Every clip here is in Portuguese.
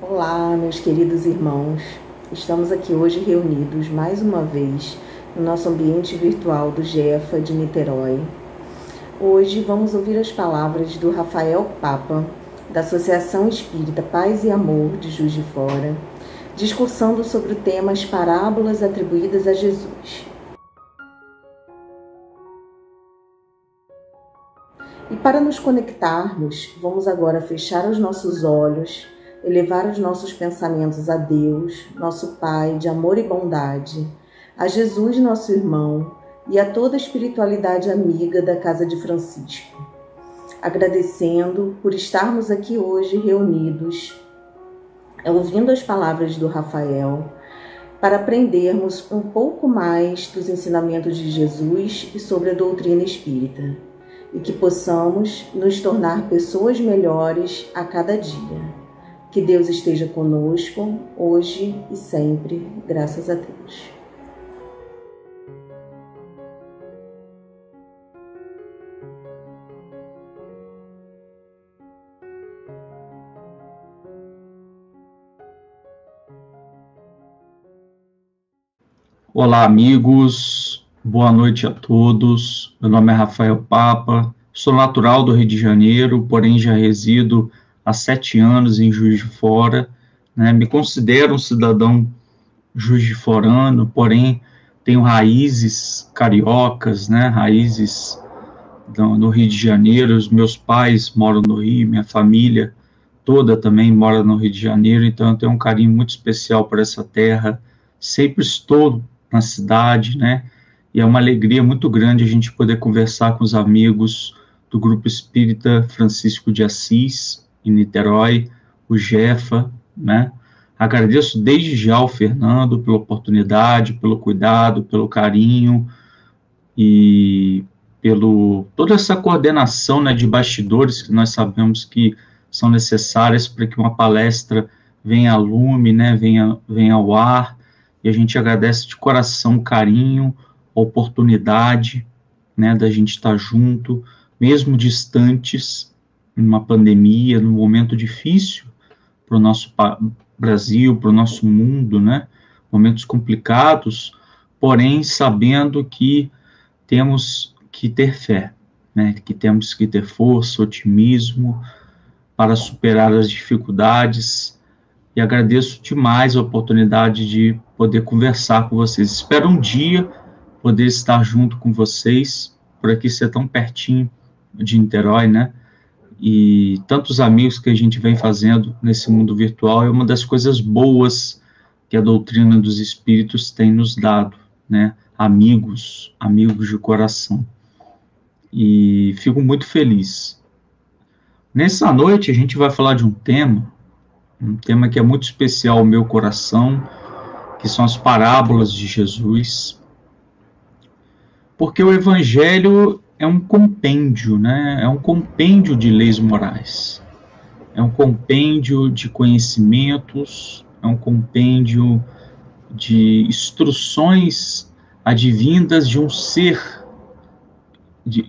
Olá, meus queridos irmãos. Estamos aqui hoje reunidos mais uma vez no nosso ambiente virtual do GEFA de Niterói. Hoje vamos ouvir as palavras do Rafael Papa, da Associação Espírita Paz e Amor de Juiz de Fora, discursando sobre o tema As Parábolas Atribuídas a Jesus. E para nos conectarmos, vamos agora fechar os nossos olhos, elevar os nossos pensamentos a Deus, nosso Pai de amor e bondade, a Jesus, nosso irmão, e a toda a espiritualidade amiga da Casa de Francisco, agradecendo por estarmos aqui hoje reunidos, ouvindo as palavras do Rafael, para aprendermos um pouco mais dos ensinamentos de Jesus e sobre a doutrina espírita, e que possamos nos tornar pessoas melhores a cada dia. Que Deus esteja conosco, hoje e sempre, graças a Deus. Olá, amigos. Boa noite a todos. Meu nome é Rafael Papa. Sou natural do Rio de Janeiro, porém já resido há 7 anos em Juiz de Fora. Me considero um cidadão juiz-de-forano, porém tenho raízes cariocas, raízes no Rio de Janeiro. Os meus pais moram no Rio, minha família toda também mora no Rio de Janeiro, então eu tenho um carinho muito especial por essa terra. Sempre estou na cidade, E é uma alegria muito grande a gente poder conversar com os amigos do Grupo Espírita Francisco de Assis, em Niterói, o GEFA, Agradeço desde já ao Fernando pela oportunidade, pelo cuidado, pelo carinho e toda essa coordenação, de bastidores que nós sabemos que são necessárias para que uma palestra venha a lume, venha ao ar. E a gente agradece de coração o carinho, a oportunidade, da gente estar junto, mesmo distantes, numa pandemia, num momento difícil para o nosso Brasil, para o nosso mundo, Momentos complicados, porém sabendo que temos que ter fé, Que temos que ter força, otimismo para superar as dificuldades. E agradeço demais a oportunidade de poder conversar com vocês. Espero um dia poder estar junto com vocês, por aqui ser tão pertinho de Niterói, E tantos amigos que a gente vem fazendo nesse mundo virtual é uma das coisas boas que a doutrina dos espíritos tem nos dado, Amigos de coração. E fico muito feliz. Nessa noite a gente vai falar de um tema que é muito especial ao meu coração, que são as parábolas de Jesus, porque o Evangelho é um compêndio, É um compêndio de leis morais, é um compêndio de conhecimentos, é um compêndio de instruções advindas de um ser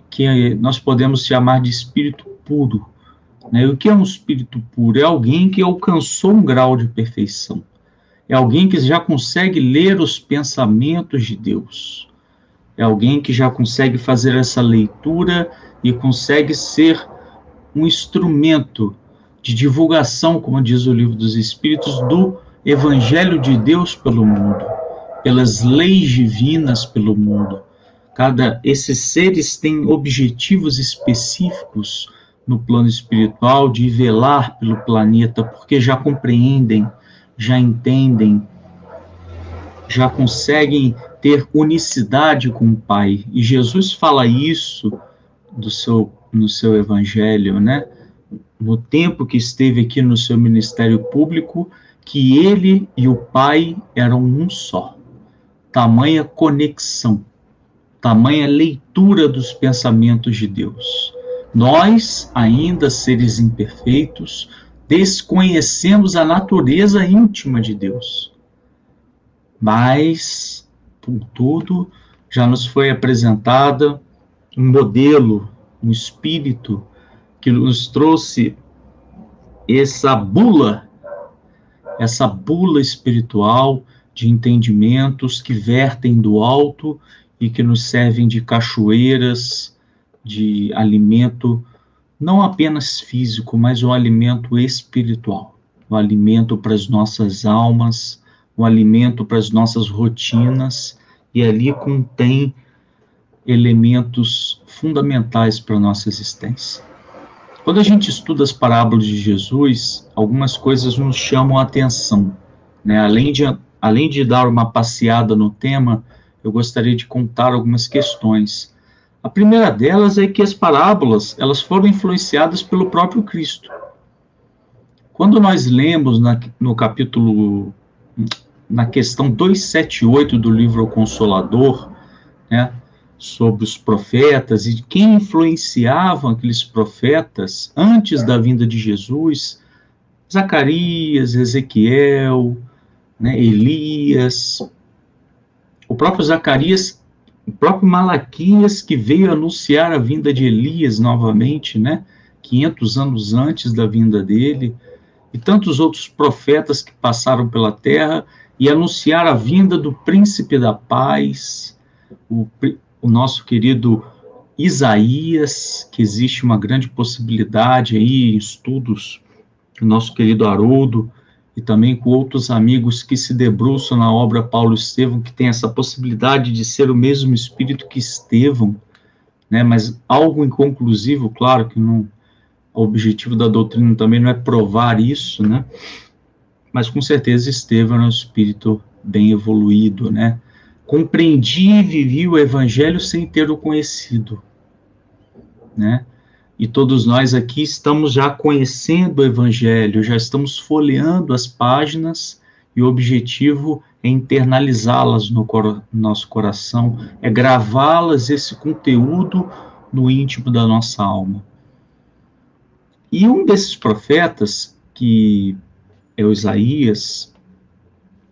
que nós podemos chamar de espírito puro. E o que é um espírito puro? É alguém que alcançou um grau de perfeição. É alguém que já consegue ler os pensamentos de Deus. É alguém que já consegue fazer essa leitura e consegue ser um instrumento de divulgação, como diz o Livro dos Espíritos, do Evangelho de Deus pelo mundo, pelas leis divinas pelo mundo. Esses seres têm objetivos específicos no plano espiritual de velar pelo planeta, porque já compreendem, já entendem, já conseguem ter unicidade com o Pai. E Jesus fala isso no seu Evangelho, No tempo que esteve aqui no seu ministério público, que ele e o Pai eram um só. Tamanha conexão, tamanha leitura dos pensamentos de Deus. Nós, ainda seres imperfeitos, desconhecemos a natureza íntima de Deus. Mas, contudo, já nos foi apresentada um modelo, um espírito que nos trouxe essa bula essa bula espiritual de entendimentos que vertem do alto e que nos servem de cachoeiras, de alimento, não apenas físico, mas um alimento espiritual, um alimento para as nossas almas, um alimento para as nossas rotinas, e ali contém elementos fundamentais para a nossa existência. Quando a gente estuda as parábolas de Jesus, algumas coisas nos chamam a atenção, né? Além de dar uma passeada no tema, eu gostaria de contar algumas questões. A primeira delas é que as parábolas, elas foram influenciadas pelo próprio Cristo. Quando nós lemos no capítulo, na questão 278 do livro O Consolador, né, sobre os profetas e quem influenciavam aqueles profetas antes da vinda de Jesus, Zacarias, Ezequiel, né, Elias, o próprio Zacarias, o próprio Malaquias, que veio anunciar a vinda de Elias novamente, né, 500 anos antes da vinda dele, e tantos outros profetas que passaram pela terra e anunciaram a vinda do príncipe da paz, o nosso querido Isaías, que existe uma grande possibilidade aí em estudos, o nosso querido Haroldo, e também com outros amigos que se debruçam na obra Paulo e Estevão, que tem essa possibilidade de ser o mesmo espírito que Estevão, né, mas algo inconclusivo, claro que não, o objetivo da doutrina também não é provar isso, né, mas com certeza Estevão é um espírito bem evoluído, né, compreendi e vivi o evangelho sem ter o conhecido, né? E todos nós aqui estamos já conhecendo o evangelho, já estamos folheando as páginas, e o objetivo é internalizá-las no nosso coração, é gravá-las, esse conteúdo, no íntimo da nossa alma. E um desses profetas, que é o Isaías,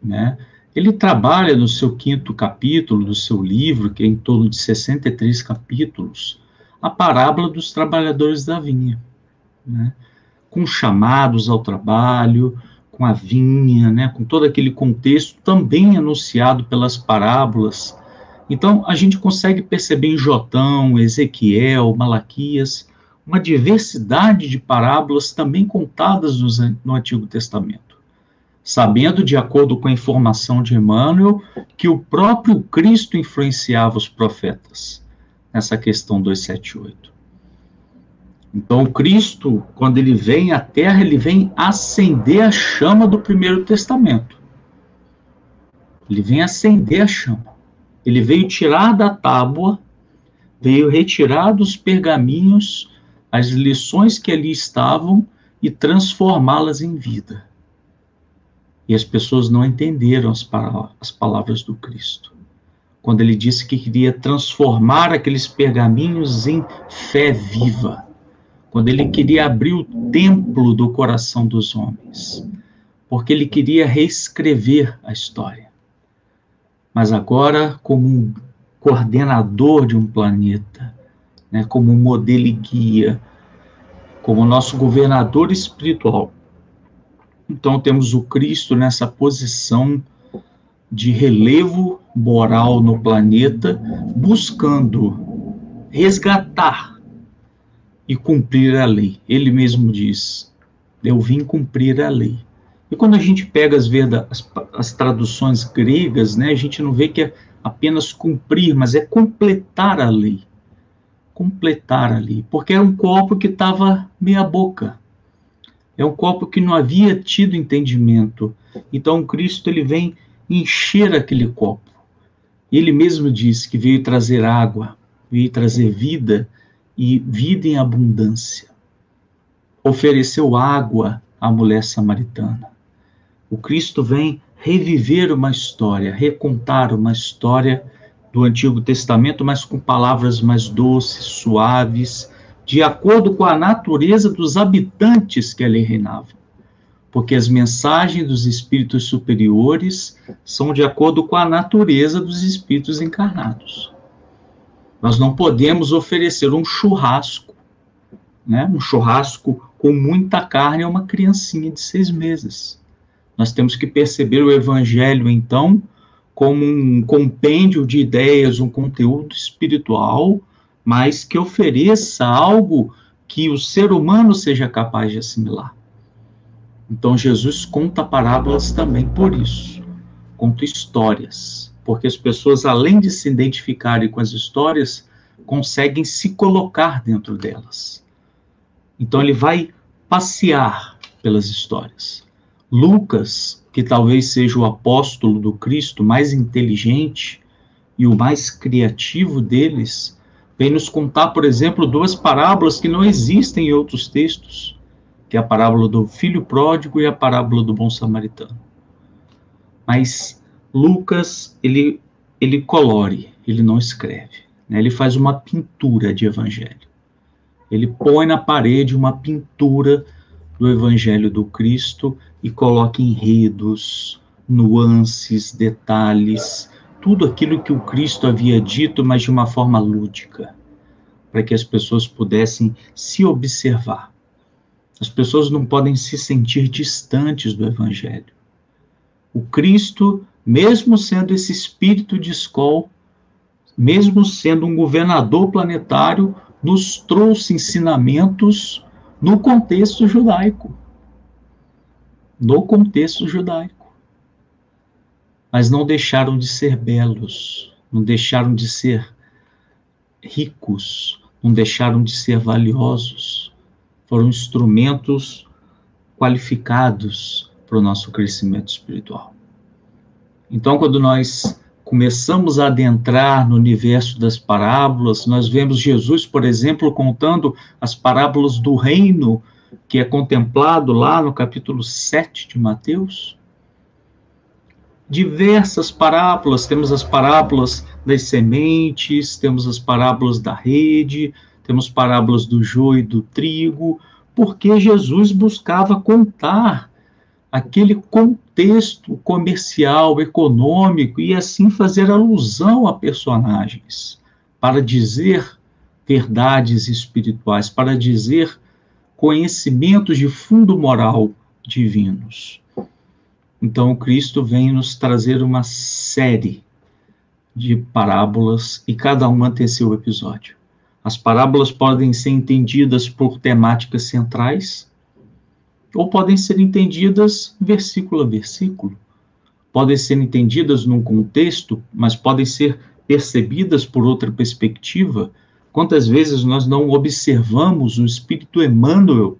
né? Ele trabalha no seu 5º capítulo do seu livro, que é em torno de 63 capítulos, a parábola dos trabalhadores da vinha, né? Com chamados ao trabalho, com a vinha, né? Com todo aquele contexto também anunciado pelas parábolas. Então, a gente consegue perceber em Jotão, Ezequiel, Malaquias, uma diversidade de parábolas também contadas no Antigo Testamento, sabendo, de acordo com a informação de Emmanuel, que o próprio Cristo influenciava os profetas nessa questão 278. Então, o Cristo, quando ele vem à Terra, ele vem acender a chama do Primeiro Testamento. Ele vem acender a chama. Ele veio tirar da tábua, veio retirar dos pergaminhos as lições que ali estavam e transformá-las em vida. E as pessoas não entenderam as palavras do Cristo, quando ele disse que queria transformar aqueles pergaminhos em fé viva, quando ele queria abrir o templo do coração dos homens, porque ele queria reescrever a história. Mas agora, como um coordenador de um planeta, né, como um modelo e guia, como nosso governador espiritual. Então, temos o Cristo nessa posição de relevo moral no planeta, buscando resgatar e cumprir a lei. Ele mesmo diz, eu vim cumprir a lei. E quando a gente pega as traduções gregas, né, a gente não vê que é apenas cumprir, mas é completar a lei. Completar a lei. Porque é um corpo que estava meia boca. É um corpo que não havia tido entendimento. Então, Cristo ele vem encher aquele copo. Ele mesmo disse que veio trazer água, veio trazer vida, e vida em abundância. Ofereceu água à mulher samaritana. O Cristo vem reviver uma história, recontar uma história do Antigo Testamento, mas com palavras mais doces, suaves, de acordo com a natureza dos habitantes que ali reinavam. Porque as mensagens dos espíritos superiores são de acordo com a natureza dos espíritos encarnados. Nós não podemos oferecer um churrasco, né? Um churrasco com muita carne a uma criancinha de 6 meses. Nós temos que perceber o Evangelho, então, como um compêndio de ideias, um conteúdo espiritual, mas que ofereça algo que o ser humano seja capaz de assimilar. Então, Jesus conta parábolas também por isso. Conta histórias, porque as pessoas, além de se identificarem com as histórias, conseguem se colocar dentro delas. Então, ele vai passear pelas histórias. Lucas, que talvez seja o apóstolo do Cristo mais inteligente e o mais criativo deles, vem nos contar, por exemplo, duas parábolas que não existem em outros textos, que é a parábola do filho pródigo e a parábola do bom samaritano. Mas Lucas, ele colore, ele não escreve, né? Ele faz uma pintura de evangelho. Ele põe na parede uma pintura do Evangelho do Cristo e coloca enredos, nuances, detalhes, tudo aquilo que o Cristo havia dito, mas de uma forma lúdica, para que as pessoas pudessem se observar. As pessoas não podem se sentir distantes do Evangelho. O Cristo, mesmo sendo esse espírito de escola, mesmo sendo um governador planetário, nos trouxe ensinamentos no contexto judaico. No contexto judaico. Mas não deixaram de ser belos, não deixaram de ser ricos, não deixaram de ser valiosos. Foram instrumentos qualificados para o nosso crescimento espiritual. Então, quando nós começamos a adentrar no universo das parábolas, nós vemos Jesus, por exemplo, contando as parábolas do reino, que é contemplado lá no capítulo 7 de Mateus. Diversas parábolas, temos as parábolas das sementes, temos as parábolas da rede, temos parábolas do joio e do trigo, porque Jesus buscava contar aquele contexto comercial, econômico, e assim fazer alusão a personagens, para dizer verdades espirituais, para dizer conhecimentos de fundo moral divinos. Então, o Cristo vem nos trazer uma série de parábolas, e cada uma tem seu episódio. As parábolas podem ser entendidas por temáticas centrais, ou podem ser entendidas versículo a versículo. Podem ser entendidas num contexto, mas podem ser percebidas por outra perspectiva. Quantas vezes nós não observamos o Espírito Emmanuel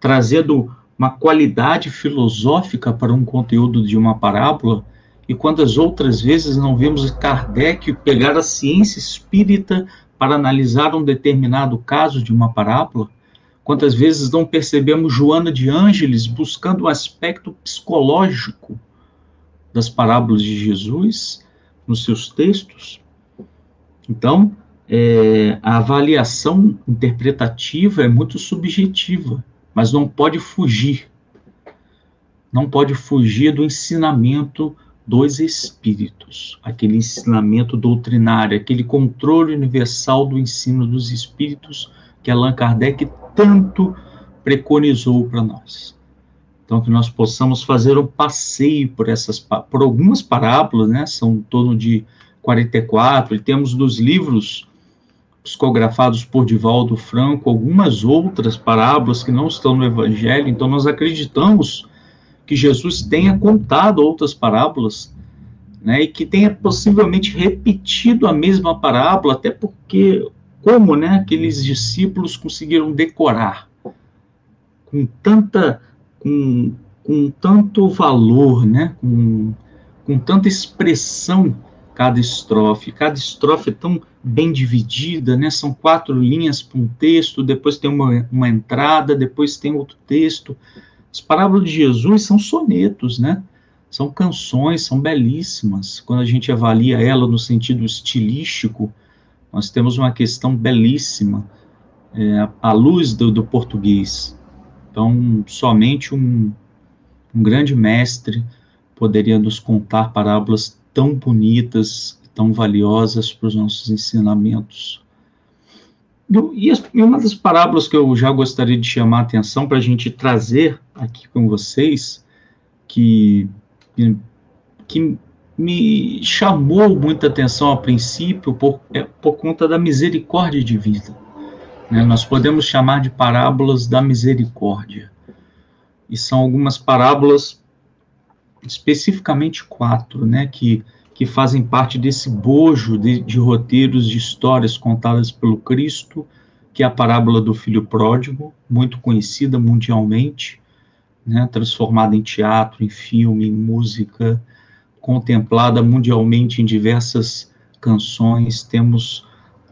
trazendo uma qualidade filosófica para um conteúdo de uma parábola, e quantas outras vezes não vemos Kardec pegar a ciência espírita para analisar um determinado caso de uma parábola? Quantas vezes não percebemos Joana de Ângeles buscando o aspecto psicológico das parábolas de Jesus nos seus textos? Então, a avaliação interpretativa é muito subjetiva, mas não pode fugir. Não pode fugir do ensinamento dos espíritos, aquele ensinamento doutrinário, aquele controle universal do ensino dos espíritos que Allan Kardec tanto preconizou para nós. Então, que nós possamos fazer um passeio por algumas parábolas, né? São em torno de 44, e temos nos livros psicografados por Divaldo Franco algumas outras parábolas que não estão no Evangelho. Então, nós acreditamos que Jesus tenha contado outras parábolas, né? E que tenha possivelmente repetido a mesma parábola, até porque como, né, aqueles discípulos conseguiram decorar com tanto valor, né, com tanta expressão cada estrofe é tão bem dividida, né, são 4 linhas para um texto, depois tem uma entrada, depois tem outro texto. As parábolas de Jesus são sonetos, né, são canções, são belíssimas. Quando a gente avalia ela no sentido estilístico, nós temos uma questão belíssima, à luz do português. Então, somente um grande mestre poderia nos contar parábolas tão bonitas, tão valiosas para os nossos ensinamentos. E uma das parábolas que eu já gostaria de chamar a atenção para a gente trazer aqui com vocês que me chamou muita atenção a princípio por conta da misericórdia divina. Né? Nós podemos chamar de parábolas da misericórdia. E são algumas parábolas, especificamente 4, né, que fazem parte desse bojo de roteiros de histórias contadas pelo Cristo, que é a parábola do filho pródigo, muito conhecida mundialmente, né, transformada em teatro, em filme, em música, contemplada mundialmente em diversas canções. Temos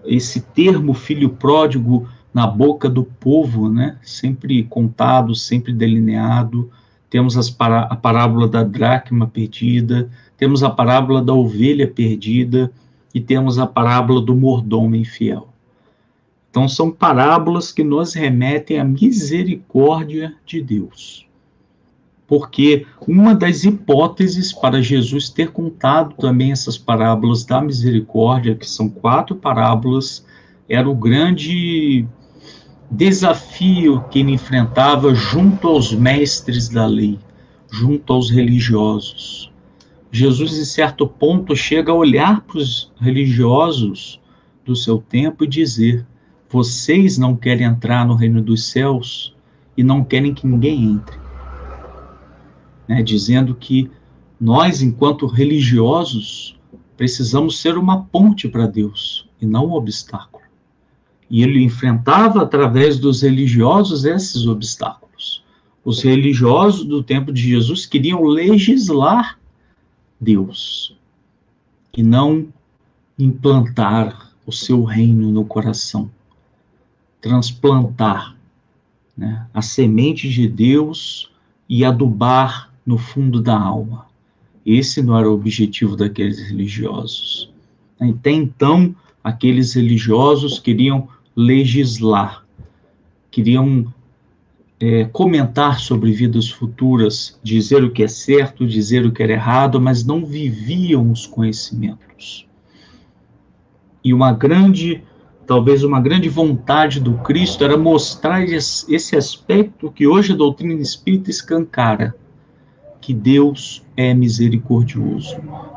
esse termo filho pródigo na boca do povo, né, sempre contado, sempre delineado. Temos a parábola da dracma perdida, temos a parábola da ovelha perdida e temos a parábola do mordomo infiel. Então, são parábolas que nos remetem à misericórdia de Deus. Porque uma das hipóteses para Jesus ter contado também essas parábolas da misericórdia, que são 4 parábolas, era o grande desafio que ele enfrentava junto aos mestres da lei, junto aos religiosos. Jesus, em certo ponto, chega a olhar para os religiosos do seu tempo e dizer: vocês não querem entrar no reino dos céus e não querem que ninguém entre. Né? Dizendo que nós, enquanto religiosos, precisamos ser uma ponte para Deus e não um obstáculo. E ele enfrentava, através dos religiosos, esses obstáculos. Os religiosos do tempo de Jesus queriam legislar Deus e não implantar o seu reino no coração, transplantar, né, a semente de Deus e adubar no fundo da alma. Esse não era o objetivo daqueles religiosos. Até então, aqueles religiosos queriam legislar, queriam comentar sobre vidas futuras, dizer o que é certo, dizer o que era errado, mas não viviam os conhecimentos. E talvez uma grande vontade do Cristo era mostrar esse aspecto que hoje a doutrina espírita escancara, que Deus é misericordioso,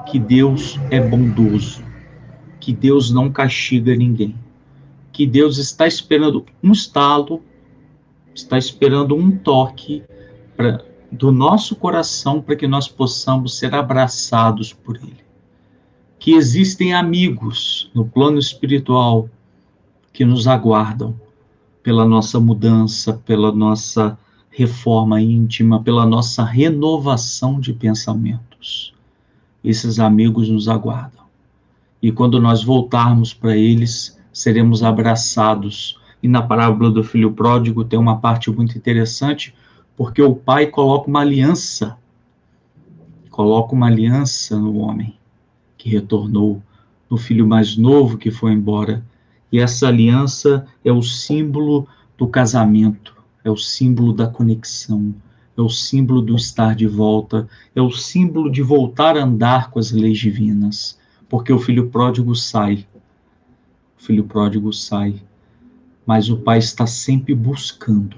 que Deus é bondoso, que Deus não castiga ninguém, que Deus está esperando um estalo, está esperando um toque do nosso coração para que nós possamos ser abraçados por Ele. Que existem amigos no plano espiritual que nos aguardam pela nossa mudança, pela nossa reforma íntima, pela nossa renovação de pensamentos. Esses amigos nos aguardam. E quando nós voltarmos para eles, seremos abraçados. E na parábola do filho pródigo tem uma parte muito interessante, porque o pai coloca uma aliança no homem que retornou, no filho mais novo que foi embora. E essa aliança é o símbolo do casamento, é o símbolo da conexão, é o símbolo do estar de volta, é o símbolo de voltar a andar com as leis divinas, porque o filho pródigo sai, mas o pai está sempre buscando,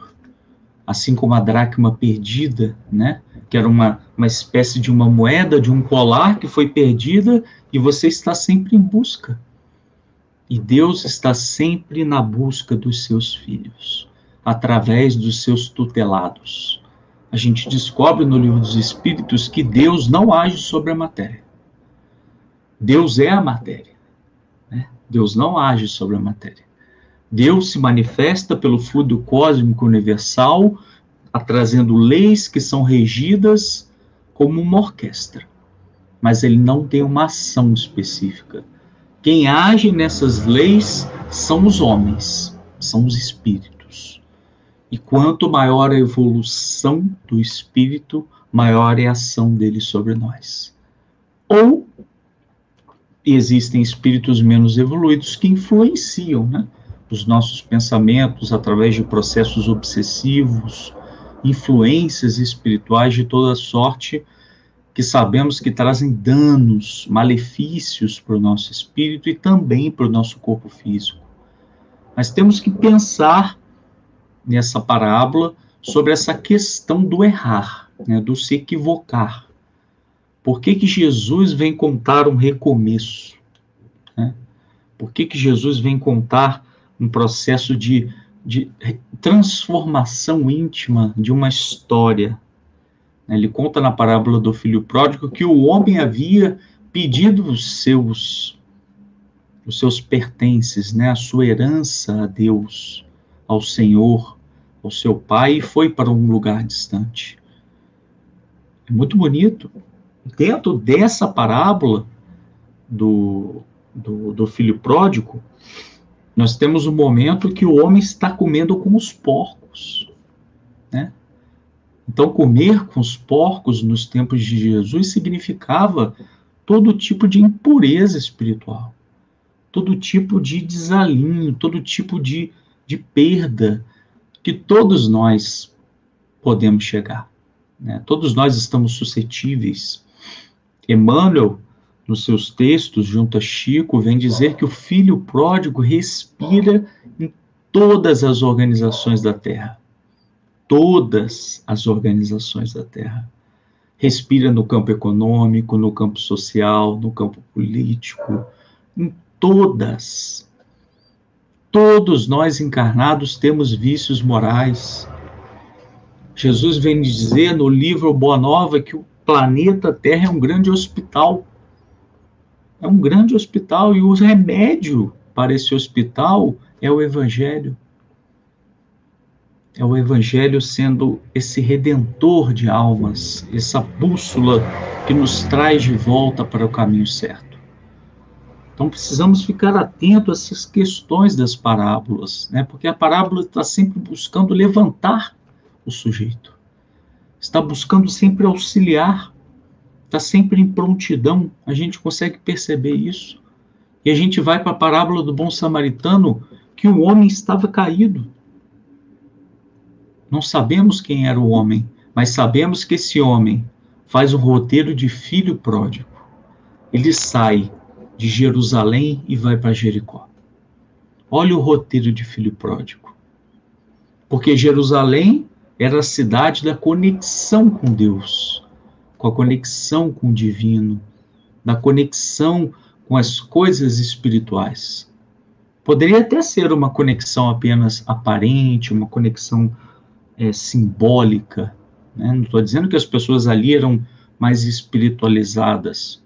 assim como a dracma perdida, né? Que era uma espécie de uma moeda, de um colar que foi perdida, e você está sempre em busca. E Deus está sempre na busca dos seus filhos, através dos seus tutelados. A gente descobre no Livro dos Espíritos que Deus não age sobre a matéria. Deus é a matéria, né? Deus não age sobre a matéria. Deus se manifesta pelo fluido cósmico universal, trazendo leis que são regidas como uma orquestra. Mas ele não tem uma ação específica. Quem age nessas leis são os homens, são os espíritos. E quanto maior a evolução do espírito, maior é a ação dele sobre nós. Ou existem espíritos menos evoluídos que influenciam, né, os nossos pensamentos através de processos obsessivos, influências espirituais de toda sorte, que sabemos que trazem danos, malefícios para o nosso espírito e também para o nosso corpo físico. Mas temos que pensar nessa parábola sobre essa questão do errar. né, do se equivocar. Por que que Jesus vem contar um recomeço? Né? Por que que Jesus vem contar um processo de transformação íntima de uma história? Ele conta na parábola do filho pródigo que o homem havia pedido os seus pertences, né, a sua herança a Deus, ao Senhor, ao seu pai, e foi para um lugar distante. É muito bonito. Dentro dessa parábola do filho pródigo, nós temos um momento que o homem está comendo com os porcos, né? Então, comer com os porcos nos tempos de Jesus significava todo tipo de impureza espiritual, todo tipo de desalinho, todo tipo de perda que todos nós podemos chegar, né? Todos nós estamos suscetíveis. Emmanuel, nos seus textos, junto a Chico, vem dizer que o filho pródigo respira em todas as organizações da Terra. Todas as organizações da Terra. Respira no campo econômico, no campo social, no campo político, em todas. Todos nós encarnados temos vícios morais. Jesus vem nos dizer no livro Boa Nova que o planeta Terra é um grande hospital. É um grande hospital e o remédio para esse hospital é o Evangelho. É o Evangelho sendo esse redentor de almas, essa bússola que nos traz de volta para o caminho certo. Então precisamos ficar atentos a essas questões das parábolas, né? Porque a parábola está sempre buscando levantar o sujeito, está buscando sempre auxiliar, está sempre em prontidão. A gente consegue perceber isso. E a gente vai para a parábola do bom samaritano, que o homem estava caído. Não sabemos quem era o homem, mas sabemos que esse homem faz um roteiro de filho pródigo. Ele sai de Jerusalém e vai para Jericó. Olha o roteiro de filho pródigo. Porque Jerusalém era a cidade da conexão com Deus, com a conexão com o divino, da conexão com as coisas espirituais. Poderia até ser uma conexão apenas aparente, uma conexão simbólica, né? Não estou dizendo que as pessoas ali eram mais espiritualizadas,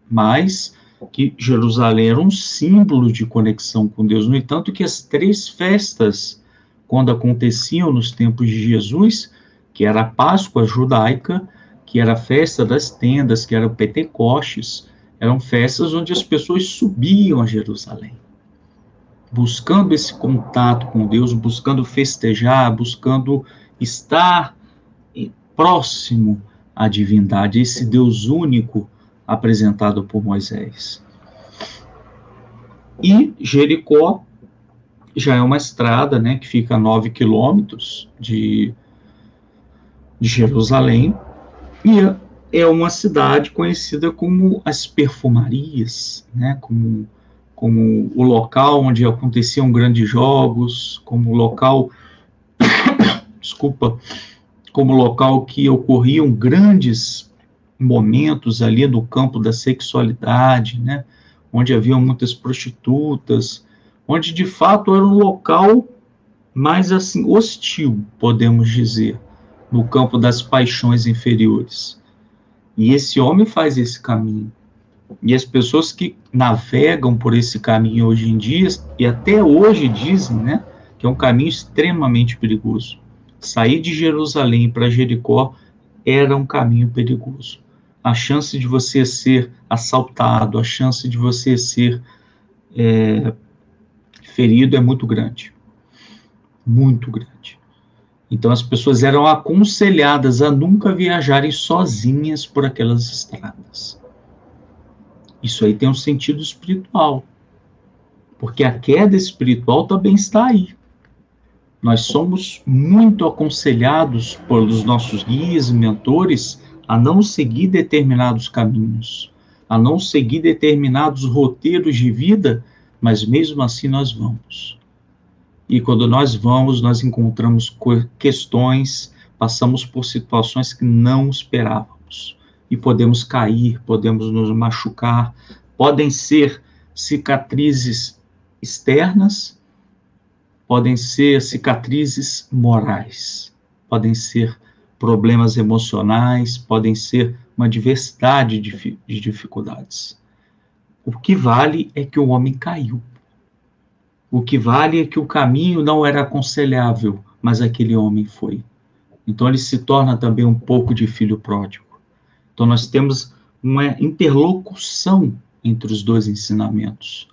mas que Jerusalém era um símbolo de conexão com Deus. No entanto, que as 3 festas, quando aconteciam nos tempos de Jesus, que era a Páscoa judaica, que era a festa das tendas, que era o Pentecostes, eram festas onde as pessoas subiam a Jerusalém, buscando esse contato com Deus, buscando festejar, buscando estar próximo à divindade, esse Deus único apresentado por Moisés. E Jericó já é uma estrada, né, que fica a 9 quilômetros de Jerusalém, e é uma cidade conhecida como as perfumarias, né, como o local onde aconteciam grandes jogos, como o local, como local que ocorriam grandes momentos ali no campo da sexualidade, né, onde haviam muitas prostitutas, onde de fato era um local mais assim hostil, podemos dizer, no campo das paixões inferiores. E esse homem faz esse caminho. E as pessoas que navegam por esse caminho hoje em dia, e até hoje dizem, né, que é um caminho extremamente perigoso. Sair de Jerusalém para Jericó era um caminho perigoso. A chance de você ser assaltado, a chance de você ser ferido é muito grande. Muito grande. Então as pessoas eram aconselhadas a nunca viajarem sozinhas por aquelas estradas. Isso aí tem um sentido espiritual, porque a queda espiritual também está aí. Nós somos muito aconselhados pelos nossos guias e mentores a não seguir determinados caminhos, a não seguir determinados roteiros de vida, mas mesmo assim nós vamos. E quando nós vamos, nós encontramos questões, passamos por situações que não esperávamos. E podemos cair, podemos nos machucar, podem ser cicatrizes externas, podem ser cicatrizes morais, podem ser problemas emocionais, podem ser uma diversidade de dificuldades. O que vale é que o homem caiu. O que vale é que o caminho não era aconselhável, mas aquele homem foi. Então ele se torna também um pouco de filho pródigo. Então nós temos uma interlocução entre os dois ensinamentos.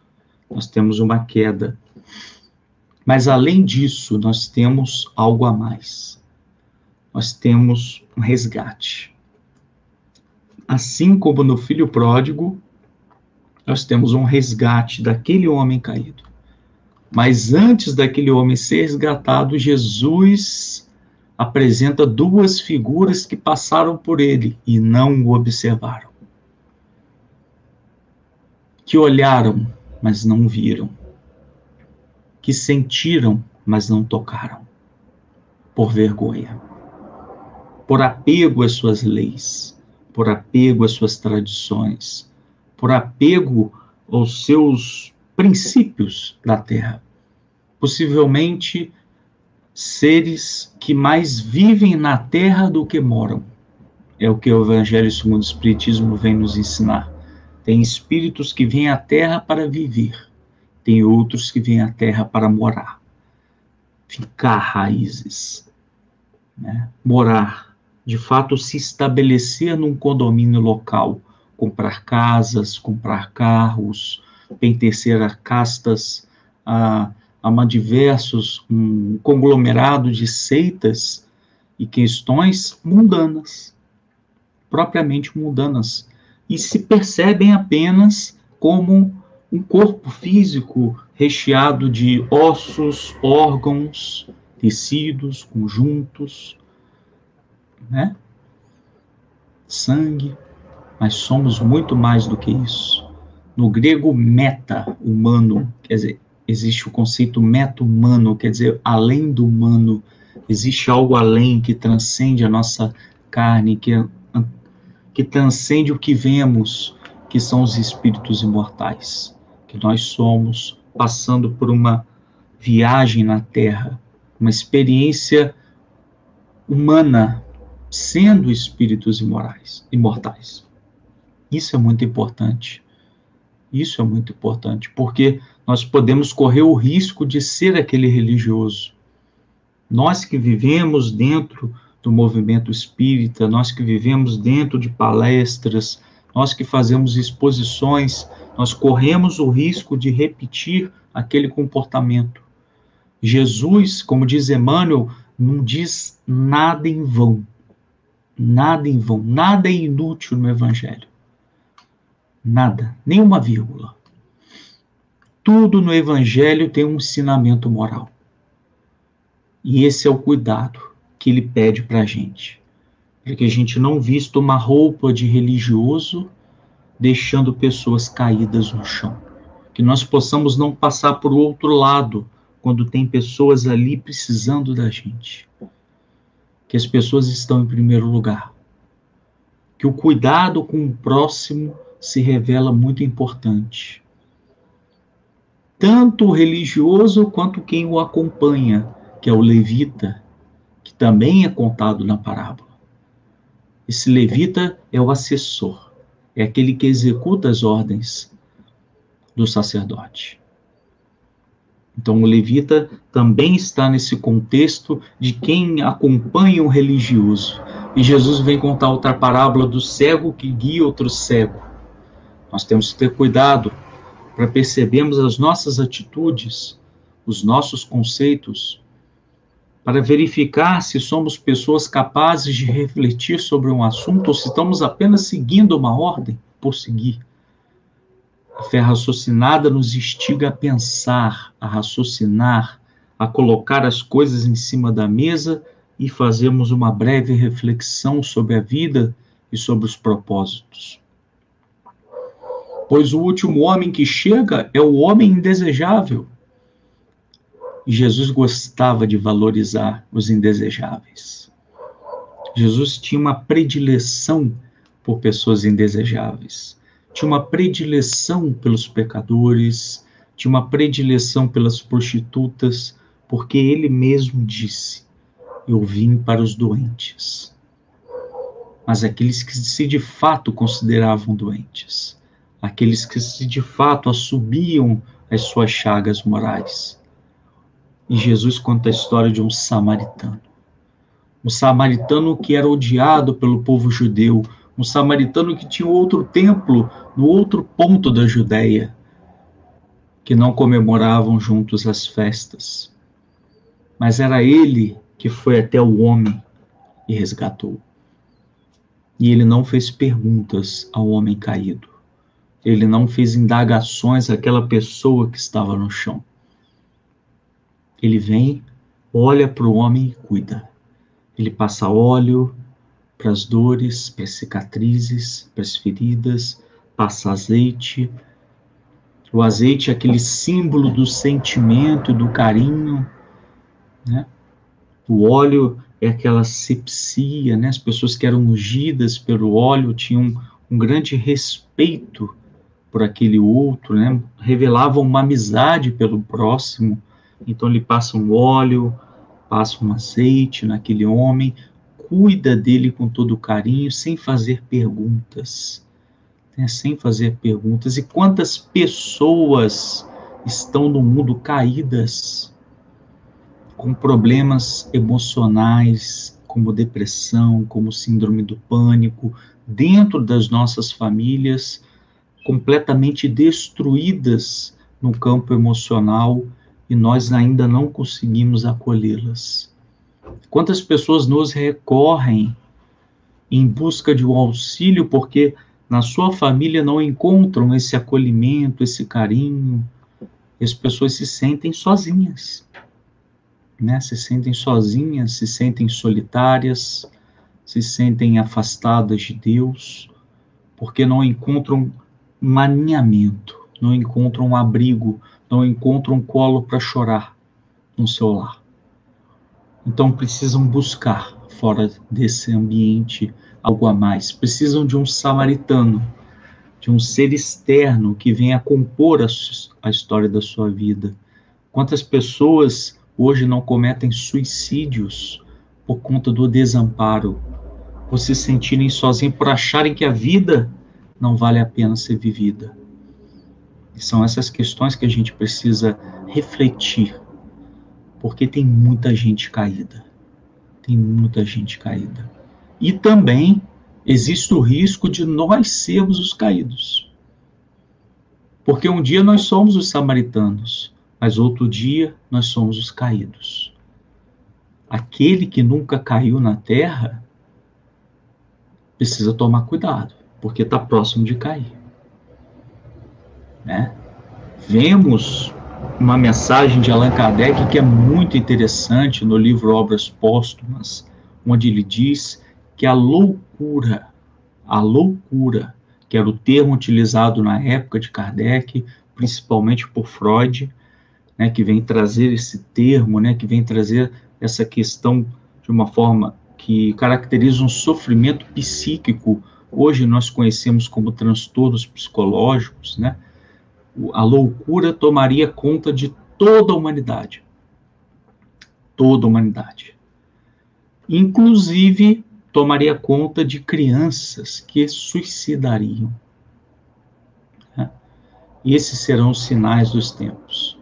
Nós temos uma queda. Mas além disso, nós temos algo a mais. Nós temos um resgate. Assim como no filho pródigo, nós temos um resgate daquele homem caído. Mas antes daquele homem ser resgatado, Jesus apresenta duas figuras que passaram por ele e não o observaram. Que olharam, mas não viram. Que sentiram, mas não tocaram. Por vergonha. Por apego às suas leis. Por apego às suas tradições. Por apego aos seus princípios da terra. Possivelmente seres que mais vivem na terra do que moram. É o que o Evangelho segundo o Espiritismo vem nos ensinar. Tem espíritos que vêm à terra para viver. Tem outros que vêm à terra para morar. Ficar raízes. Né? Morar. De fato, se estabelecer num condomínio local. Comprar casas, comprar carros, pertencer a castas, a um conglomerado de seitas e questões mundanas, propriamente mundanas, e se percebem apenas como um corpo físico recheado de ossos, órgãos, tecidos, conjuntos, né? Sangue, mas somos muito mais do que isso. No grego, meta, humano, quer dizer, existe o conceito meta-humano, quer dizer, além do humano, existe algo além que transcende a nossa carne, que transcende o que vemos, que são os espíritos imortais, que nós somos passando por uma viagem na Terra, uma experiência humana, sendo espíritos imortais. Isso é muito importante. Isso é muito importante, porque nós podemos correr o risco de ser aquele religioso. Nós que vivemos dentro do movimento espírita, nós que vivemos dentro de palestras, nós que fazemos exposições, nós corremos o risco de repetir aquele comportamento. Jesus, como diz Emmanuel, não diz nada em vão. Nada em vão, nada é inútil no Evangelho. Nada, nem uma vírgula. Tudo no Evangelho tem um ensinamento moral. E esse é o cuidado que ele pede para a gente. Para que a gente não vista uma roupa de religioso, deixando pessoas caídas no chão. Que nós possamos não passar por outro lado, quando tem pessoas ali precisando da gente. Que as pessoas estão em primeiro lugar. Que o cuidado com o próximo se revela muito importante. Tanto o religioso quanto quem o acompanha, que é o levita, que também é contado na parábola. Esse levita é o assessor, é aquele que executa as ordens do sacerdote. Então o levita também está nesse contexto de quem acompanha o religioso. E Jesus vem contar outra parábola do cego que guia outro cego. Nós temos que ter cuidado para percebermos as nossas atitudes, os nossos conceitos, para verificar se somos pessoas capazes de refletir sobre um assunto ou se estamos apenas seguindo uma ordem por seguir. A fé raciocinada nos instiga a pensar, a raciocinar, a colocar as coisas em cima da mesa e fazermos uma breve reflexão sobre a vida e sobre os propósitos. Pois o último homem que chega é o homem indesejável. E Jesus gostava de valorizar os indesejáveis. Jesus tinha uma predileção por pessoas indesejáveis, tinha uma predileção pelos pecadores, tinha uma predileção pelas prostitutas, porque ele mesmo disse: eu vim para os doentes. Mas aqueles que se de fato consideravam doentes, aqueles que se de fato assobiam as suas chagas morais. E Jesus conta a história de um samaritano que era odiado pelo povo judeu, um samaritano que tinha outro templo no outro ponto da Judéia, que não comemoravam juntos as festas. Mas era ele que foi até o homem e resgatou. E ele não fez perguntas ao homem caído. Ele não fez indagações àquela pessoa que estava no chão. Ele vem, olha para o homem e cuida. Ele passa óleo para as dores, para as cicatrizes, para as feridas, passa azeite. O azeite é aquele símbolo do sentimento e do carinho, né? O óleo é aquela asepsia, né? As pessoas que eram ungidas pelo óleo tinham um grande respeito por aquele outro, né? Revelavam uma amizade pelo próximo. Então ele passa um óleo, passa um azeite naquele homem, cuida dele com todo carinho, sem fazer perguntas, né? Sem fazer perguntas. E quantas pessoas estão no mundo caídas, com problemas emocionais, como depressão, como síndrome do pânico, dentro das nossas famílias, completamente destruídas no campo emocional, e nós ainda não conseguimos acolhê-las. Quantas pessoas nos recorrem em busca de um auxílio porque na sua família não encontram esse acolhimento, esse carinho, e as pessoas se sentem sozinhas, né? Se sentem sozinhas, se sentem solitárias, se sentem afastadas de Deus, porque não encontram um aninhamento, não encontram um abrigo, não encontram um colo para chorar no seu lar. Então precisam buscar, fora desse ambiente, algo a mais. Precisam de um samaritano, de um ser externo que venha compor a história da sua vida. Quantas pessoas hoje não cometem suicídios por conta do desamparo, por se sentirem sozinhos, por acharem que a vida não vale a pena ser vivida. E são essas questões que a gente precisa refletir, porque tem muita gente caída. Tem muita gente caída. E também existe o risco de nós sermos os caídos. Porque um dia nós somos os samaritanos, mas outro dia nós somos os caídos. Aquele que nunca caiu na terra precisa tomar cuidado, porque está próximo de cair, né? Vemos uma mensagem de Allan Kardec que é muito interessante no livro Obras Póstumas, onde ele diz que a loucura, que era o termo utilizado na época de Kardec, principalmente por Freud, né, que vem trazer esse termo, né, que vem trazer essa questão de uma forma que caracteriza um sofrimento psíquico. Hoje nós conhecemos como transtornos psicológicos, né? A loucura tomaria conta de toda a humanidade. Toda a humanidade. Inclusive, tomaria conta de crianças que suicidariam. E esses serão os sinais dos tempos.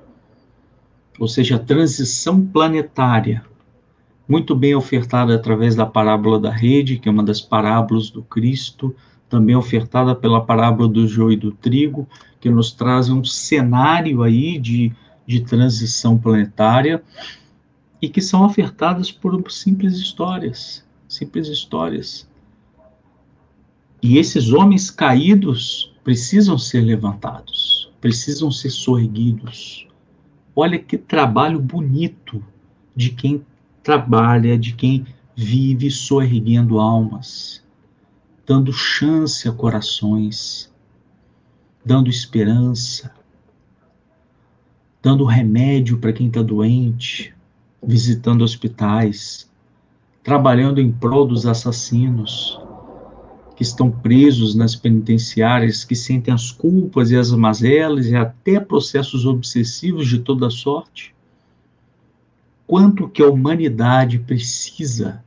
Ou seja, a transição planetária, muito bem ofertada através da parábola da rede, que é uma das parábolas do Cristo, também ofertada pela parábola do joio e do trigo, que nos traz um cenário aí de transição planetária, e que são ofertadas por simples histórias. E esses homens caídos precisam ser levantados, precisam ser soerguidos. Olha que trabalho bonito de quem trabalha, de quem vive soerguendo almas, dando chance a corações, dando esperança, dando remédio para quem está doente, visitando hospitais, trabalhando em prol dos assassinos, que estão presos nas penitenciárias, que sentem as culpas e as mazelas e até processos obsessivos de toda sorte. Quanto que a humanidade precisa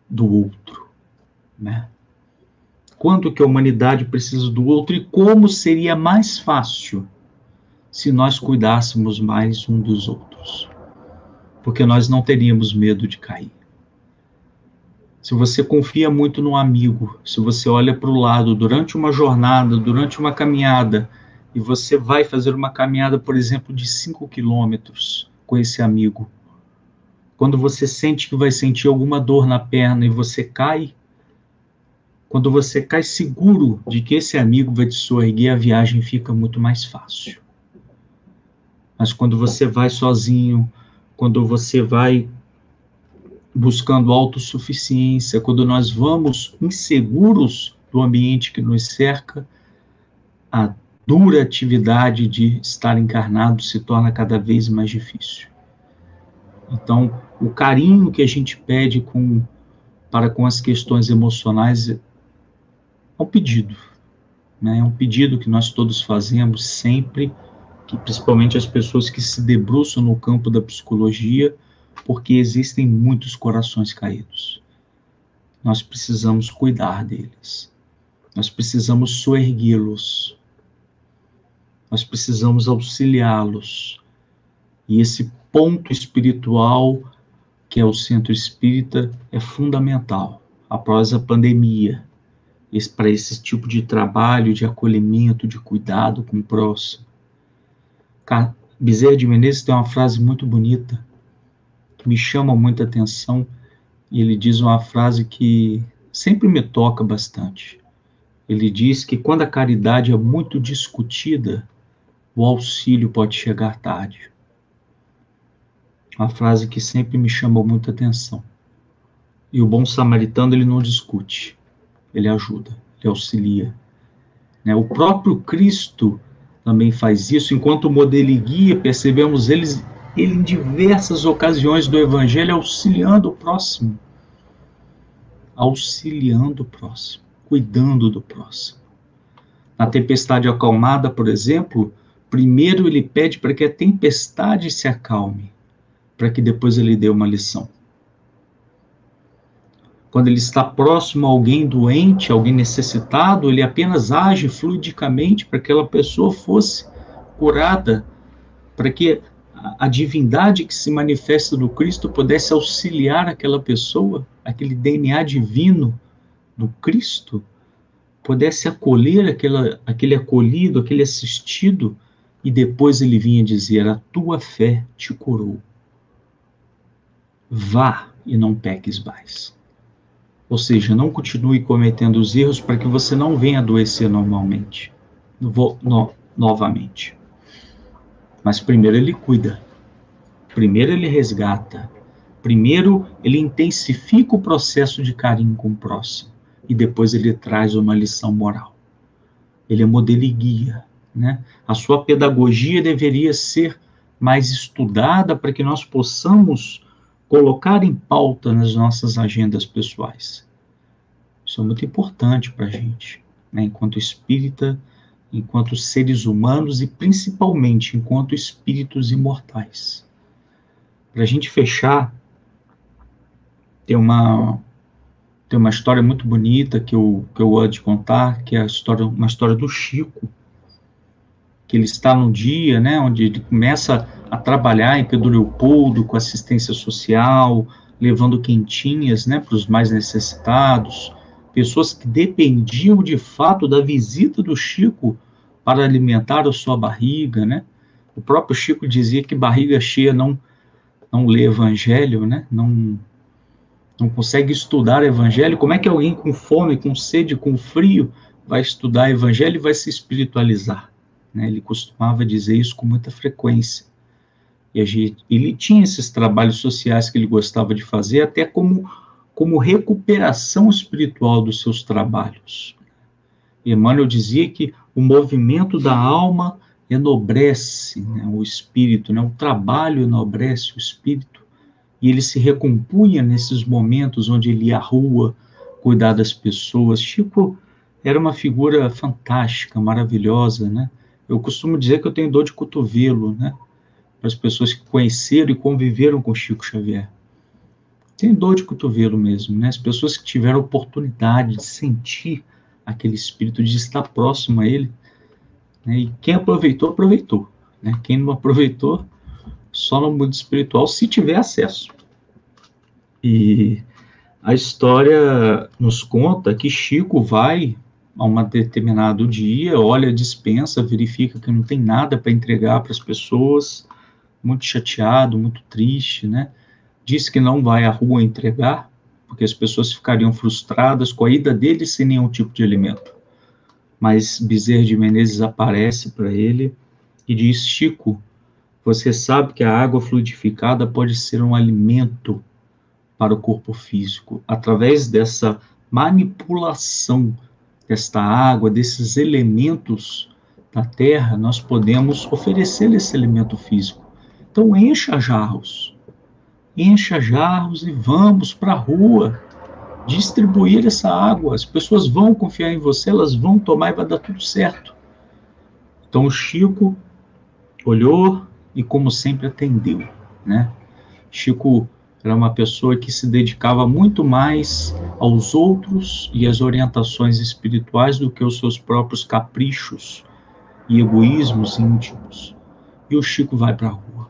do outro, né? Quanto que a humanidade precisa do outro e como seria mais fácil se nós cuidássemos mais um dos outros. Porque nós não teríamos medo de cair. Se você confia muito no amigo, se você olha para o lado durante uma jornada, durante uma caminhada, e você vai fazer uma caminhada, por exemplo, de 5 quilômetros com esse amigo, quando você sente que vai sentir alguma dor na perna e você cai, quando você cai seguro de que esse amigo vai te soerguer, a viagem fica muito mais fácil. Mas quando você vai sozinho, quando você vai buscando autossuficiência, quando nós vamos inseguros do ambiente que nos cerca, a dura atividade de estar encarnado se torna cada vez mais difícil. Então, o carinho que a gente pede para com as questões emocionais é um pedido, né? É um pedido que nós todos fazemos sempre, que principalmente as pessoas que se debruçam no campo da psicologia, porque existem muitos corações caídos. Nós precisamos cuidar deles. Nós precisamos soerguê-los. Nós precisamos auxiliá-los. E esse ponto espiritual, que é o centro espírita, é fundamental. Após a pandemia, para esse tipo de trabalho, de acolhimento, de cuidado com o próximo. Bezerra de Menezes tem uma frase muito bonita, que me chama muita atenção, e ele diz uma frase que sempre me toca bastante. Ele diz que quando a caridade é muito discutida, o auxílio pode chegar tarde. Uma frase que sempre me chamou muita atenção. E o bom samaritano, ele não discute, ele ajuda, ele auxilia. O próprio Cristo também faz isso, enquanto modelo e guia, percebemos ele em diversas ocasiões do Evangelho auxiliando o próximo, cuidando do próximo. Na tempestade acalmada, por exemplo, primeiro ele pede para que a tempestade se acalme, para que depois ele dê uma lição. Quando ele está próximo a alguém doente, alguém necessitado, ele apenas age fluidicamente para que aquela pessoa fosse curada, para que a divindade que se manifesta no Cristo pudesse auxiliar aquela pessoa, aquele DNA divino do Cristo, pudesse acolher aquele acolhido, aquele assistido, e depois ele vinha dizer: a tua fé te curou. Vá e não peques mais. Ou seja, não continue cometendo os erros para que você não venha adoecer novamente. Mas primeiro ele cuida, primeiro ele resgata, primeiro ele intensifica o processo de carinho com o próximo e depois ele traz uma lição moral. Ele é modelo e guia, né? A sua pedagogia deveria ser mais estudada para que nós possamos colocar em pauta nas nossas agendas pessoais. Isso é muito importante para a gente, né? Enquanto espírita, enquanto seres humanos e principalmente enquanto espíritos imortais. Para a gente fechar, tem uma história muito bonita que eu gosto de contar, que é uma história do Chico, que ele está num dia, né, onde ele começa a trabalhar em Pedro Leopoldo com assistência social, levando quentinhas, né, para os mais necessitados, pessoas que dependiam de fato da visita do Chico para alimentar a sua barriga, né? O próprio Chico dizia que barriga cheia não lê evangelho, né? Não consegue estudar evangelho. Como é que alguém com fome, com sede, com frio vai estudar evangelho e vai se espiritualizar? Né? Ele costumava dizer isso com muita frequência. E ele tinha esses trabalhos sociais que ele gostava de fazer, até como recuperação espiritual dos seus trabalhos. Emmanuel dizia que o movimento da alma enobrece, né, o espírito, né, o trabalho enobrece o espírito, e ele se recompunha nesses momentos onde ele ia à rua, cuidar das pessoas. Chico era uma figura fantástica, maravilhosa, né? Eu costumo dizer que eu tenho dor de cotovelo, né? Para as pessoas que conheceram e conviveram com Chico Xavier. Tem dor de cotovelo mesmo, né? As pessoas que tiveram a oportunidade de sentir aquele espírito, de estar próximo a ele, né? E quem aproveitou, aproveitou, né? Quem não aproveitou, só no mundo espiritual, se tiver acesso. E a história nos conta que Chico vai a um determinado dia, olha a despensa, verifica que não tem nada para entregar para as pessoas, muito chateado, muito triste, né? Diz que não vai à rua entregar, porque as pessoas ficariam frustradas com a ida dele sem nenhum tipo de alimento. Mas Bezerra de Menezes aparece para ele e diz: Chico, você sabe que a água fluidificada pode ser um alimento para o corpo físico. Através dessa manipulação desta água, desses elementos da terra, nós podemos oferecer esse alimento físico. Então encha jarros e vamos para a rua distribuir essa água. As pessoas vão confiar em você, elas vão tomar e vai dar tudo certo. Então o Chico olhou e, como sempre, atendeu, né? Chico era uma pessoa que se dedicava muito mais aos outros e às orientações espirituais do que aos seus próprios caprichos e egoísmos íntimos. E o Chico vai para a rua.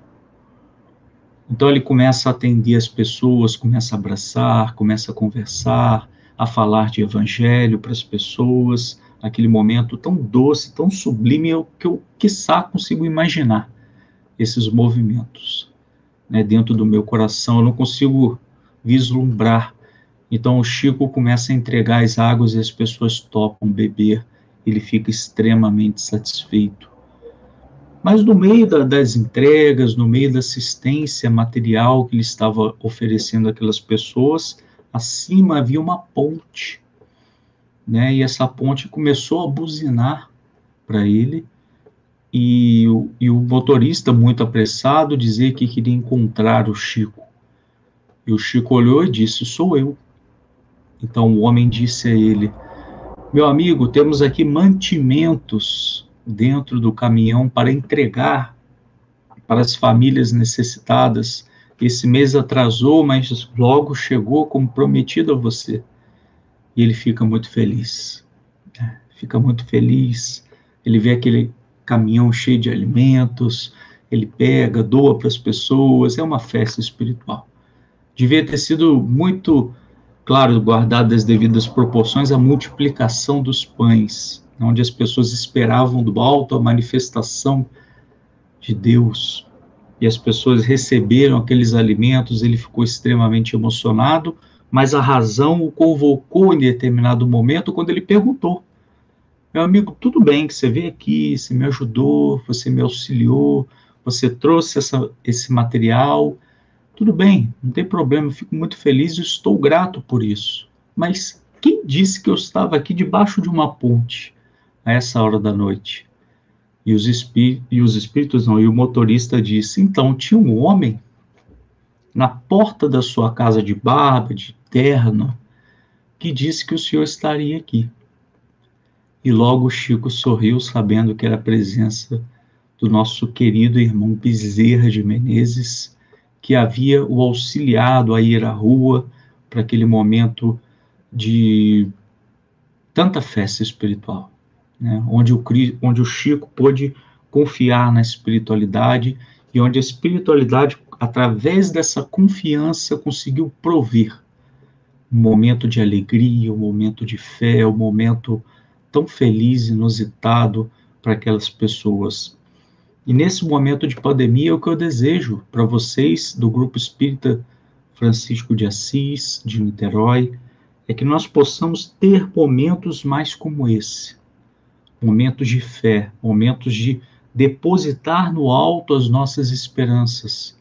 Então ele começa a atender as pessoas, começa a abraçar, começa a conversar, a falar de evangelho para as pessoas, aquele momento tão doce, tão sublime, que eu, quiçá, consigo imaginar esses movimentos, né, dentro do meu coração, eu não consigo vislumbrar. Então o Chico começa a entregar as águas e as pessoas topam beber, ele fica extremamente satisfeito. Mas no meio das entregas, no meio da assistência material que ele estava oferecendo àquelas pessoas, acima havia uma ponte, né? E essa ponte começou a buzinar para ele, e o motorista, muito apressado, dizia que queria encontrar o Chico. E o Chico olhou e disse: sou eu. Então o homem disse a ele: meu amigo, temos aqui mantimentos dentro do caminhão para entregar para as famílias necessitadas. Esse mês atrasou, mas logo chegou como prometido a você. E ele fica muito feliz. Fica muito feliz. Ele vê aquele caminhão cheio de alimentos, ele pega, doa para as pessoas, é uma festa espiritual. Devia ter sido muito, claro, guardado as devidas proporções, a multiplicação dos pães, onde as pessoas esperavam do alto a manifestação de Deus, e as pessoas receberam aqueles alimentos, ele ficou extremamente emocionado, mas a razão o convocou em determinado momento, quando ele perguntou: meu amigo, tudo bem que você veio aqui, você me ajudou, você me auxiliou, você trouxe esse material, tudo bem, não tem problema, eu fico muito feliz e estou grato por isso. Mas quem disse que eu estava aqui debaixo de uma ponte a essa hora da noite? E o motorista disse: então, tinha um homem na porta da sua casa de barba, de terno, que disse que o senhor estaria aqui. E logo Chico sorriu, sabendo que era a presença do nosso querido irmão Bezerra de Menezes, que havia o auxiliado a ir à rua para aquele momento de tanta festa espiritual, né? Onde o Chico pôde confiar na espiritualidade, e onde a espiritualidade, através dessa confiança, conseguiu prover um momento de alegria, um momento de fé, um momento tão feliz, inusitado para aquelas pessoas. E nesse momento de pandemia, o que eu desejo para vocês do Grupo Espírita Francisco de Assis, de Niterói, é que nós possamos ter momentos mais como esse, momentos de fé, momentos de depositar no alto as nossas esperanças,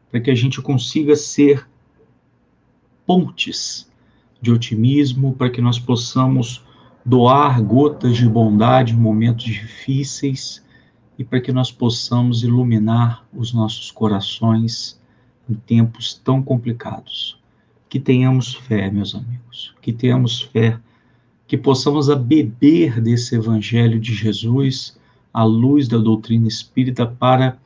para que a gente consiga ser pontes de otimismo, para que nós possamos doar gotas de bondade em momentos difíceis, e para que nós possamos iluminar os nossos corações em tempos tão complicados. Que tenhamos fé, meus amigos, que tenhamos fé, que possamos beber desse Evangelho de Jesus, à luz da doutrina espírita, para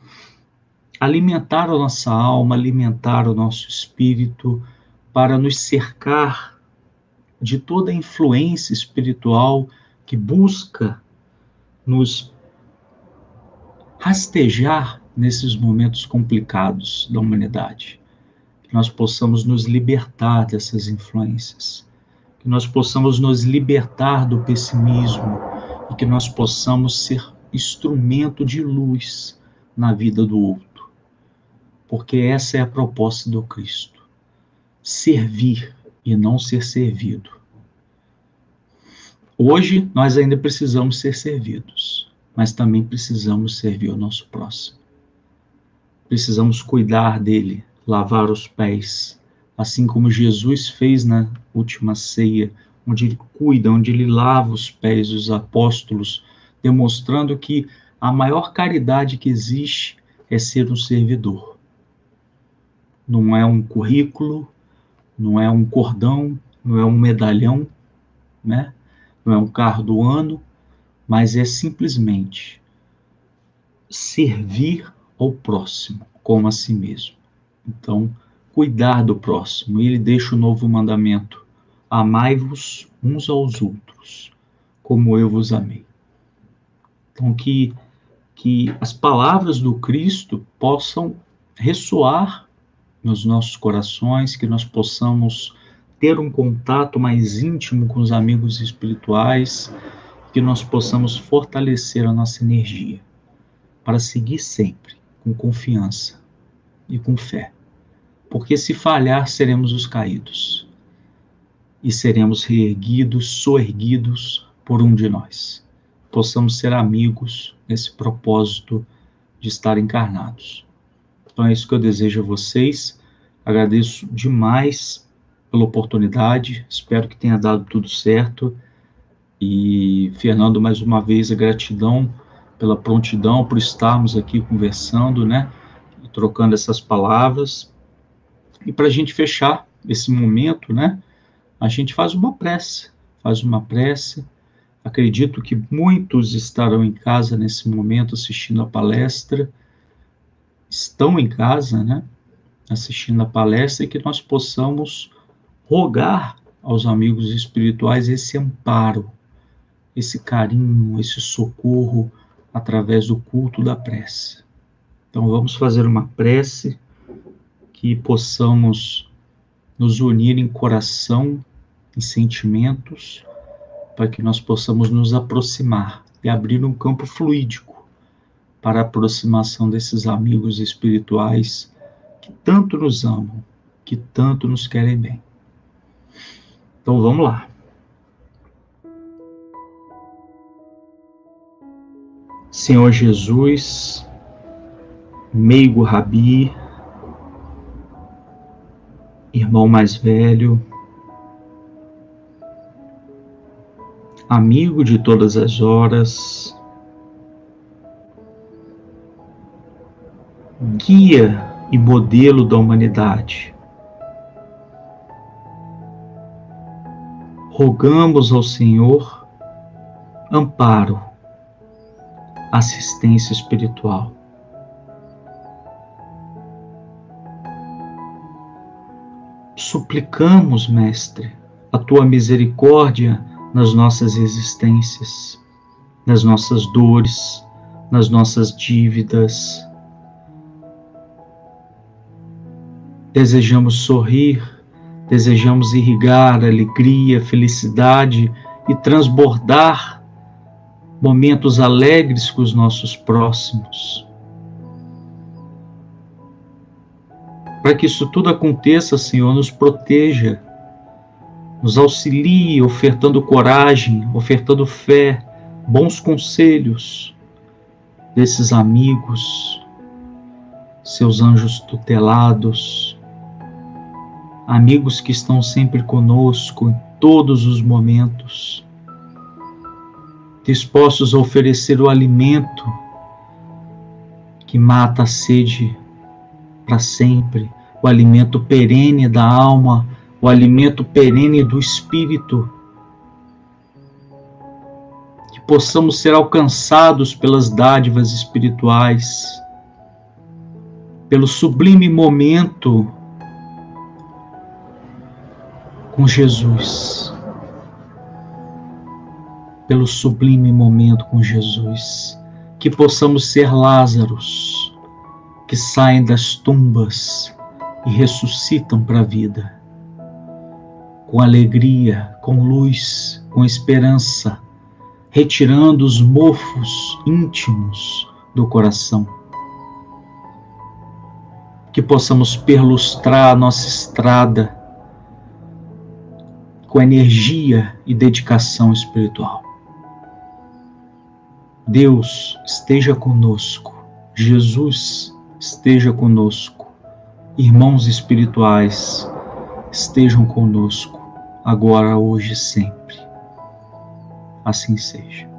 alimentar a nossa alma, alimentar o nosso espírito, para nos cercar de toda a influência espiritual que busca nos rastejar nesses momentos complicados da humanidade. Que nós possamos nos libertar dessas influências, que nós possamos nos libertar do pessimismo e que nós possamos ser instrumento de luz na vida do outro. Porque essa é a proposta do Cristo. Servir e não ser servido. Hoje nós ainda precisamos ser servidos, mas também precisamos servir o nosso próximo. Precisamos cuidar dele, lavar os pés, assim como Jesus fez na última ceia, onde ele cuida, onde ele lava os pés dos apóstolos, demonstrando que a maior caridade que existe é ser um servidor. Não é um currículo, não é um cordão, não é um medalhão, né? Não é um carro do ano, mas é simplesmente servir ao próximo como a si mesmo. Então, cuidar do próximo. Ele deixa o novo mandamento: amai-vos uns aos outros, como eu vos amei. Então, que as palavras do Cristo possam ressoar nos nossos corações, que nós possamos ter um contato mais íntimo com os amigos espirituais, que nós possamos fortalecer a nossa energia para seguir sempre com confiança e com fé. Porque se falhar, seremos os caídos e seremos reerguidos, soerguidos por um de nós. Possamos ser amigos nesse propósito de estar encarnados. Então é isso que eu desejo a vocês. Agradeço demais pela oportunidade. Espero que tenha dado tudo certo. E, Fernando, mais uma vez, a gratidão pela prontidão, por estarmos aqui conversando, né? E trocando essas palavras. E para a gente fechar esse momento, né? A gente faz uma prece. Acredito que muitos estarão em casa nesse momento assistindo a palestra. Estão em casa, né? Assistindo a palestra, e que nós possamos rogar aos amigos espirituais esse amparo, esse carinho, esse socorro através do culto da prece. Então vamos fazer uma prece, que possamos nos unir em coração, em sentimentos, para que nós possamos nos aproximar e abrir um campo fluídico para a aproximação desses amigos espirituais que tanto nos amam, que tanto nos querem bem. Então vamos lá. Senhor Jesus, meigo Rabi, irmão mais velho, amigo de todas as horas, guia e modelo da humanidade, rogamos ao Senhor amparo, assistência espiritual. Suplicamos, Mestre, a Tua misericórdia nas nossas existências, nas nossas dores, nas nossas dívidas. Desejamos sorrir, desejamos irrigar alegria, felicidade e transbordar momentos alegres com os nossos próximos. Para que isso tudo aconteça, Senhor, nos proteja, nos auxilie, ofertando coragem, ofertando fé, bons conselhos desses amigos, seus anjos tutelados, amigos que estão sempre conosco em todos os momentos, dispostos a oferecer o alimento que mata a sede para sempre, o alimento perene da alma, o alimento perene do espírito. Que possamos ser alcançados pelas dádivas espirituais, pelo sublime momento com Jesus, pelo sublime momento com Jesus, que possamos ser Lázaros, que saem das tumbas e ressuscitam para a vida, com alegria, com luz, com esperança, retirando os mofos íntimos do coração. Que possamos perlustrar a nossa estrada com energia e dedicação espiritual. Deus esteja conosco, Jesus esteja conosco, irmãos espirituais estejam conosco, agora, hoje e sempre. Assim seja.